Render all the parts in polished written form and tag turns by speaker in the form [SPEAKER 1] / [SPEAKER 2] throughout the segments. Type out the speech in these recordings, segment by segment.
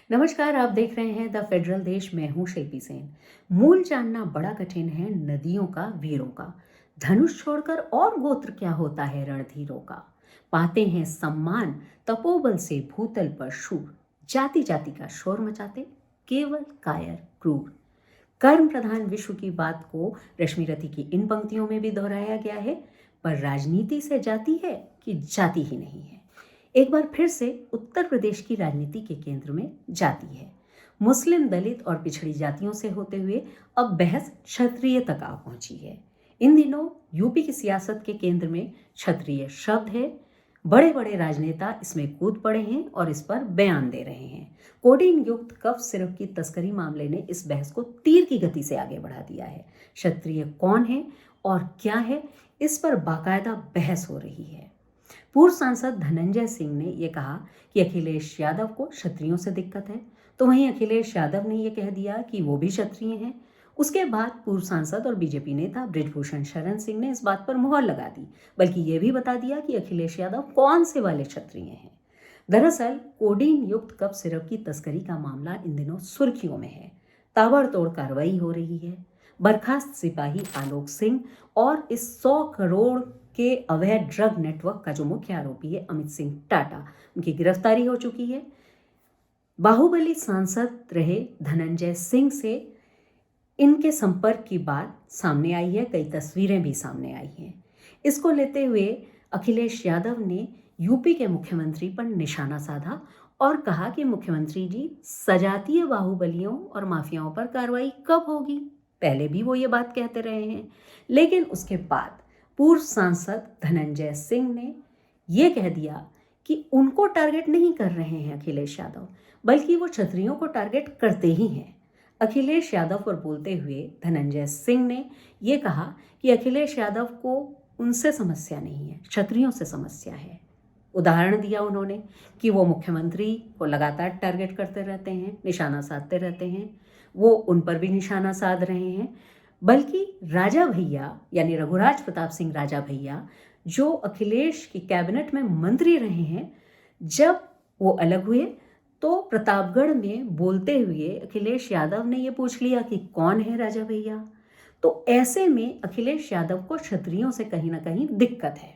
[SPEAKER 1] नमस्कार, आप देख रहे हैं द फेडरल देश। मैं हूं शिल्पी सेन। मूल जानना बड़ा कठिन है नदियों का, वीरों का। धनुष छोड़कर और गोत्र क्या होता है रणधीरों का। पाते हैं सम्मान तपोबल से भूतल पर शूर। जाति जाति का शोर मचाते केवल कायर क्रूर। कर्म प्रधान विश्व की बात को रश्मि रथी की इन पंक्तियों में भी दोहराया गया है। पर राजनीति से जाति है कि जाति ही नहीं है। एक बार फिर से उत्तर प्रदेश की राजनीति के केंद्र में जाति है। मुस्लिम, दलित और पिछड़ी जातियों से होते हुए अब बहस क्षत्रिय तक आ पहुंची है। इन दिनों यूपी की सियासत के केंद्र में क्षत्रिय शब्द है। बड़े बड़े राजनेता इसमें कूद पड़े हैं और इस पर बयान दे रहे हैं। कोडीन युक्त कफ सिरप की तस्करी मामले ने इस बहस को तीर की गति से आगे बढ़ा दिया है। क्षत्रिय कौन है और क्या है, इस पर बाकायदा बहस हो रही है। पूर्व सांसद धनंजय सिंह ने यह कहा कि अखिलेश यादव को क्षत्रियों से दिक्कत है, तो वहीं अखिलेश यादव ने यह कह दिया कि वो भी क्षत्रिय हैं। उसके बाद पूर्व सांसद और बीजेपी नेता बृजभूषण शरण सिंह ने इस बात पर मुहर लगा दी, बल्कि यह भी बता दिया कि अखिलेश यादव कौन से वाले क्षत्रिय हैं। दरअसल कोडीन युक्त कफ सिरप की तस्करी का मामला इन दिनों सुर्खियों में है। ताबड़तोड़ कार्रवाई हो रही है। बर्खास्त सिपाही आलोक सिंह और इस 100 करोड़ के अवैध ड्रग नेटवर्क का जो मुख्य आरोपी है अमित सिंह टाटा, उनकी गिरफ्तारी हो चुकी है। बाहुबली सांसद रहे धनंजय सिंह से इनके संपर्क की बात सामने आई है, कई तस्वीरें भी सामने आई हैं। इसको लेते हुए अखिलेश यादव ने यूपी के मुख्यमंत्री पर निशाना साधा और कहा कि मुख्यमंत्री जी, सजातीय बाहुबलियों और माफियाओं पर कार्रवाई कब होगी। पहले भी वो ये बात कहते रहे हैं, लेकिन उसके बाद पूर्व सांसद धनंजय सिंह ने यह कह दिया कि उनको टारगेट नहीं कर रहे हैं अखिलेश यादव, बल्कि वो क्षत्रियों को टारगेट करते ही हैं। अखिलेश यादव पर बोलते हुए धनंजय सिंह ने यह कहा कि अखिलेश यादव को उनसे समस्या नहीं है, क्षत्रियों से समस्या है। उदाहरण दिया उन्होंने कि वो मुख्यमंत्री को लगातार टारगेट करते रहते हैं, निशाना साधते रहते हैं। वो उन पर भी निशाना साध रहे हैं, बल्कि राजा भैया यानी रघुराज प्रताप सिंह राजा भैया, जो अखिलेश की कैबिनेट में मंत्री रहे हैं, जब वो अलग हुए तो प्रतापगढ़ में बोलते हुए अखिलेश यादव ने ये पूछ लिया कि कौन है राजा भैया। तो ऐसे में अखिलेश यादव को क्षत्रियों से कहीं ना कहीं दिक्कत है।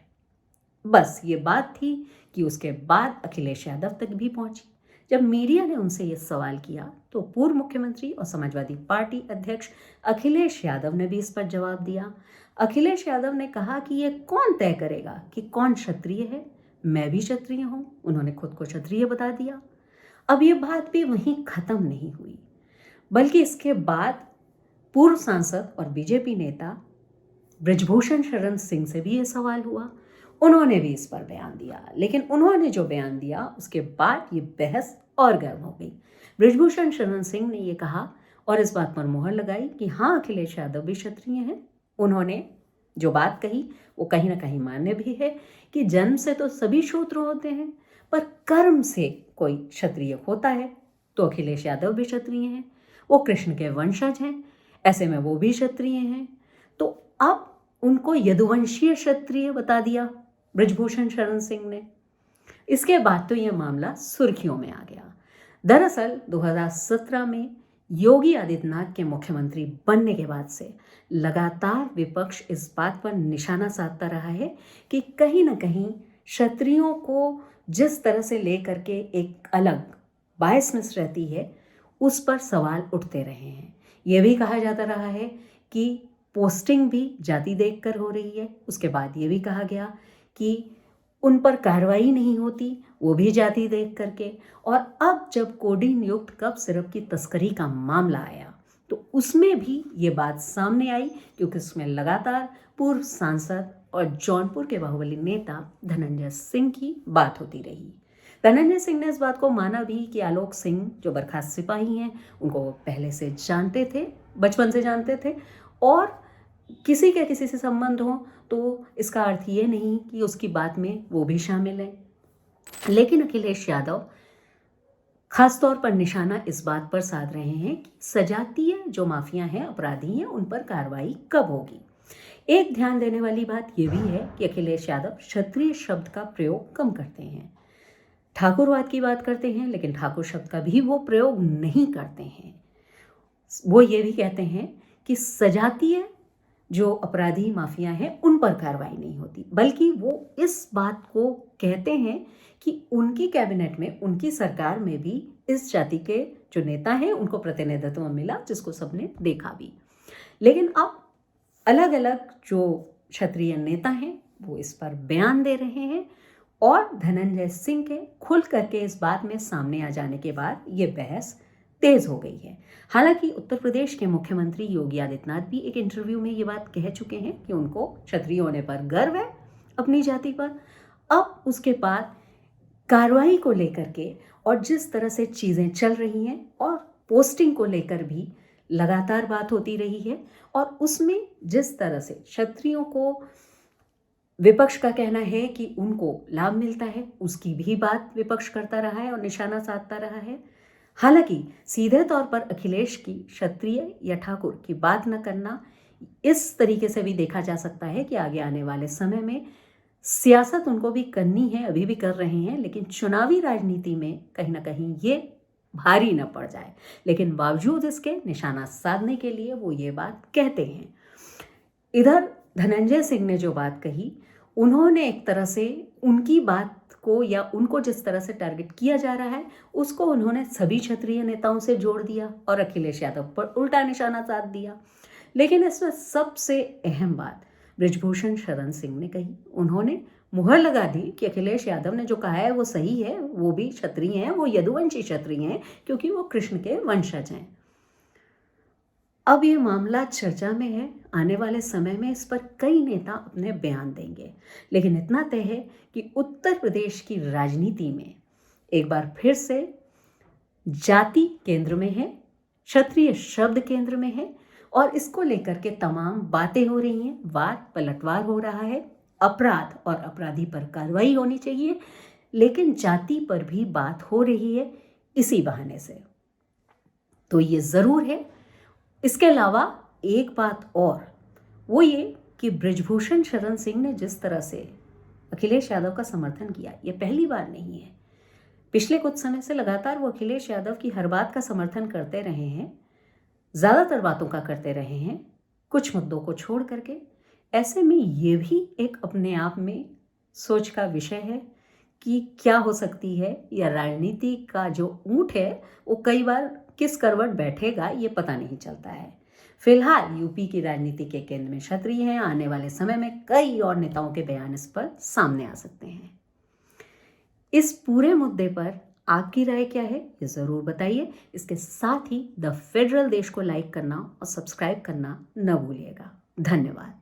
[SPEAKER 1] बस ये बात थी कि उसके बाद अखिलेश यादव तक भी पहुंची। जब मीडिया ने उनसे ये सवाल किया तो पूर्व मुख्यमंत्री और समाजवादी पार्टी अध्यक्ष अखिलेश यादव ने भी इस पर जवाब दिया। अखिलेश यादव ने कहा कि ये कौन तय करेगा कि कौन क्षत्रिय है। मैं भी क्षत्रिय हूं, उन्होंने खुद को क्षत्रिय बता दिया। अब ये बात भी वहीं खत्म नहीं हुई, बल्कि इसके बाद पूर्व सांसद और बीजेपी नेता बृजभूषण शरण सिंह से भी ये सवाल हुआ। उन्होंने भी इस पर बयान दिया, लेकिन उन्होंने जो बयान दिया उसके बाद ये बहस और गर्म हो गई। बृजभूषण शरण सिंह ने ये कहा और इस बात पर मुहर लगाई कि हाँ, अखिलेश यादव भी क्षत्रिय हैं। उन्होंने जो बात कही वो कहीं ना कहीं मान्य भी है कि जन्म से तो सभी शूद्र होते हैं, पर कर्म से कोई क्षत्रिय होता है, तो अखिलेश यादव भी क्षत्रिय हैं। वो कृष्ण के वंशज हैं, ऐसे में वो भी क्षत्रिय हैं। तो अब उनको यदुवंशीय क्षत्रिय बता दिया बृजभूषण शरण सिंह ने। इसके बाद तो यह मामला सुर्खियों में आ गया। दरअसल 2017 में योगी आदित्यनाथ के मुख्यमंत्री बनने के बाद से लगातार विपक्ष इस बात पर निशाना साधता रहा है कि कहीं ना कहीं क्षत्रियों को जिस तरह से लेकर के एक अलग बायसनेस रहती है, उस पर सवाल उठते रहे हैं। यह भी कहा जाता रहा है कि पोस्टिंग भी जाति देखकर हो रही है। उसके बाद ये भी कहा गया कि उन पर कार्रवाई नहीं होती, वो भी जाति देख करके। और अब जब कोडीन युक्त कफ सिरप की तस्करी का मामला आया तो उसमें भी ये बात सामने आई, क्योंकि उसमें लगातार पूर्व सांसद और जौनपुर के बाहुबली नेता धनंजय सिंह की बात होती रही। धनंजय सिंह ने इस बात को माना भी कि आलोक सिंह जो बर्खास्त सिपाही हैं, उनको वो पहले से जानते थे, बचपन से जानते थे, और किसी के किसी से संबंध हो तो इसका अर्थ ये नहीं कि उसकी बात में वो भी शामिल है। लेकिन अखिलेश यादव खासतौर पर निशाना इस बात पर साध रहे हैं कि सजातीय जो माफिया हैं, अपराधी हैं, उन पर कार्रवाई कब होगी। एक ध्यान देने वाली बात यह भी है कि अखिलेश यादव क्षत्रिय शब्द का प्रयोग कम करते हैं। ठाकुरवाद की बात करते हैं, लेकिन ठाकुर शब्द का भी वो प्रयोग नहीं करते हैं। वो ये भी कहते हैं कि सजातीय जो अपराधी माफिया हैं उन पर कार्रवाई नहीं होती, बल्कि वो इस बात को कहते हैं कि उनकी कैबिनेट में, उनकी सरकार में भी इस जाति के जो नेता हैं उनको प्रतिनिधित्व मिला, जिसको सबने देखा भी। लेकिन अब अलग अलग जो क्षत्रिय नेता हैं वो इस पर बयान दे रहे हैं और धनंजय सिंह के खुल करके इस बात में सामने आ जाने के बाद ये बहस तेज हो गई है। हालांकि उत्तर प्रदेश के मुख्यमंत्री योगी आदित्यनाथ भी एक इंटरव्यू में ये बात कह चुके हैं कि उनको क्षत्रिय होने पर गर्व है, अपनी जाति पर। अब उसके बाद कार्रवाई को लेकर के और जिस तरह से चीज़ें चल रही हैं और पोस्टिंग को लेकर भी लगातार बात होती रही है, और उसमें जिस तरह से क्षत्रियों को विपक्ष का कहना है कि उनको लाभ मिलता है, उसकी भी बात विपक्ष करता रहा है और निशाना साधता रहा है। हालांकि सीधे तौर पर अखिलेश की क्षत्रिय या ठाकुर की बात न करना इस तरीके से भी देखा जा सकता है कि आगे आने वाले समय में सियासत उनको भी करनी है, अभी भी कर रहे हैं, लेकिन चुनावी राजनीति में कहीं ना कहीं ये भारी न पड़ जाए। लेकिन बावजूद इसके निशाना साधने के लिए वो ये बात कहते हैं। इधर धनंजय सिंह ने जो बात कही, उन्होंने एक तरह से उनकी बात को या उनको जिस तरह से टारगेट किया जा रहा है उसको उन्होंने सभी क्षत्रिय नेताओं से जोड़ दिया और अखिलेश यादव पर उल्टा निशाना साध दिया। लेकिन इसमें सबसे अहम बात बृजभूषण शरण सिंह ने कही। उन्होंने मुहर लगा दी कि अखिलेश यादव ने जो कहा है वो सही है, वो भी क्षत्रिय हैं, वो यदुवंशी क्षत्रिय हैं क्योंकि वो कृष्ण के वंशज हैं। अब ये मामला चर्चा में है, आने वाले समय में इस पर कई नेता अपने बयान देंगे, लेकिन इतना तय है कि उत्तर प्रदेश की राजनीति में एक बार फिर से जाति केंद्र में है, क्षत्रिय शब्द केंद्र में है और इसको लेकर के तमाम बातें हो रही हैं, वाद पलटवार हो रहा है, अपराध और अपराधी पर कार्रवाई होनी चाहिए, लेकिन जाति पर भी बात हो रही है इसी बहाने से। तो ये ज़रूर है। इसके अलावा एक बात और, वो ये कि बृजभूषण शरण सिंह ने जिस तरह से अखिलेश यादव का समर्थन किया, ये पहली बार नहीं है। पिछले कुछ समय से लगातार वो अखिलेश यादव की हर बात का समर्थन करते रहे हैं, ज़्यादातर बातों का करते रहे हैं, कुछ मुद्दों को छोड़ करके। ऐसे में ये भी एक अपने आप में सोच का विषय है कि क्या हो सकती है, या राजनीति का जो ऊंट है वो कई बार किस करवट बैठेगा ये पता नहीं चलता है। फिलहाल यूपी की राजनीति के केंद्र में क्षत्रिय हैं, आने वाले समय में कई और नेताओं के बयान इस पर सामने आ सकते हैं। इस पूरे मुद्दे पर आपकी राय क्या है ये ज़रूर बताइए। इसके साथ ही द फेडरल देश को लाइक करना और सब्सक्राइब करना न भूलिएगा। धन्यवाद।